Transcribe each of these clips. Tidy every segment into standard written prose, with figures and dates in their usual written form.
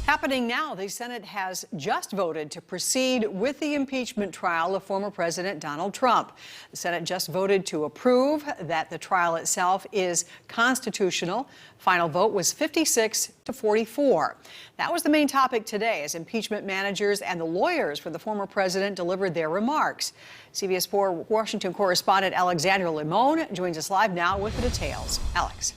Happening now, the Senate has just voted to proceed with the impeachment trial of former President Donald Trump. The Senate just voted to approve that the trial itself is constitutional. Final vote was 56 to 44. That was the main topic today as impeachment managers and the lawyers for the former president delivered their remarks. CBS 4 Washington correspondent Alexandra Limon joins us live now with the details. Alex.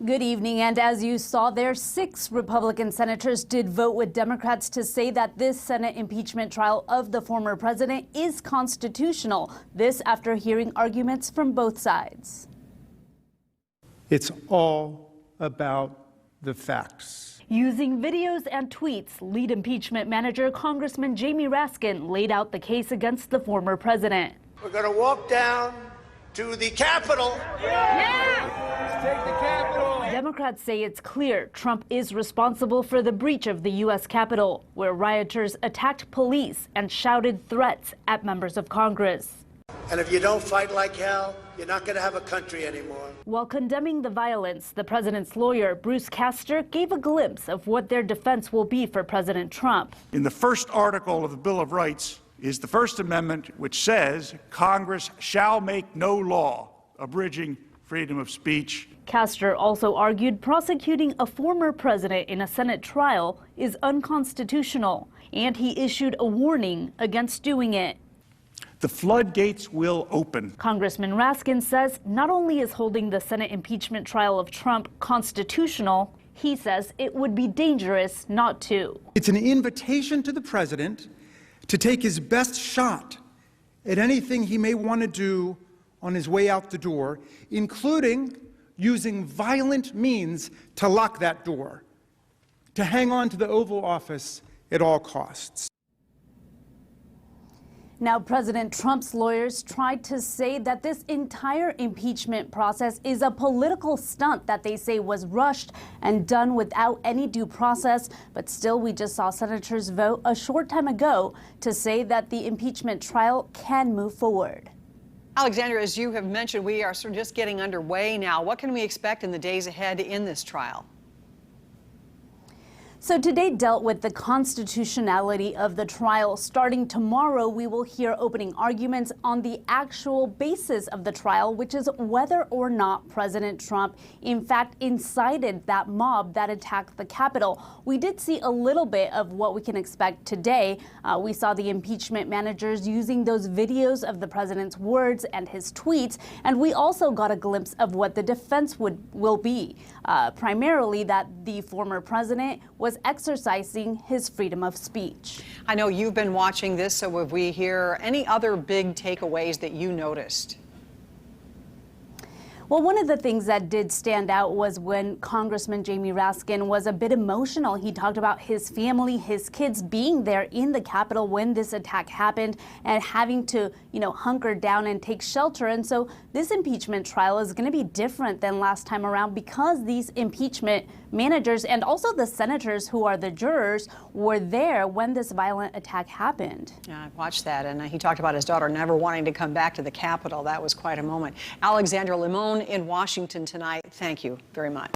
Good evening, and as you saw there, 6 Republican senators did vote with Democrats to say that this Senate impeachment trial of the former president is constitutional. This after hearing arguments from both sides. It's all about the facts. Using videos and tweets, lead impeachment manager Congressman Jamie Raskin laid out the case against the former president. We're going to walk down to the Capitol. Let's take the Capitol. Democrats say it's clear Trump is responsible for the breach of the U.S. Capitol, where rioters attacked police and shouted threats at members of Congress. And if you don't fight like hell, you're not going to have a country anymore. While condemning the violence, the president's lawyer, Bruce Castor, gave a glimpse of what their defense will be for President Trump. In the first article of the Bill of Rights is the First Amendment, which says Congress shall make no law abridging freedom of speech. Castor also argued prosecuting a former president in a Senate trial is unconstitutional, and he issued a warning against doing it. The floodgates will open. Congressman Raskin says not only is holding the Senate impeachment trial of Trump constitutional, he says it would be dangerous not to. It's an invitation to the president to take his best shot at anything he may want to do on his way out the door, including using violent means to lock that door, to hang on to the Oval Office at all costs. Now, President Trump's lawyers tried to say that this entire impeachment process is a political stunt that they say was rushed and done without any due process. But still, we just saw senators vote a short time ago to say that the impeachment trial can move forward. Alexandra, as you have mentioned, we are sort of just getting underway now. What can we expect in the days ahead in this trial? So today dealt with the constitutionality of the trial. Starting tomorrow, we will hear opening arguments on the actual basis of the trial, which is whether or not President Trump, in fact, incited that mob that attacked the Capitol. We did see a little bit of what we can expect today. We saw the impeachment managers using those videos of the president's words and his tweets, and we also got a glimpse of what the defense will be, primarily that the former president was exercising his freedom of speech. I know you've been watching this, so if we hear any other big takeaways that you noticed? Well, one of the things that did stand out was when Congressman Jamie Raskin was a bit emotional. He talked about his family, his kids being there in the Capitol when this attack happened and having to, hunker down and take shelter. And so this impeachment trial is going to be different than last time around because these impeachment managers and also the senators who are the jurors were there when this violent attack happened. Yeah, I watched that, and he talked about his daughter never wanting to come back to the Capitol. That was quite a moment. Alexandra Limon in Washington tonight. Thank you very much.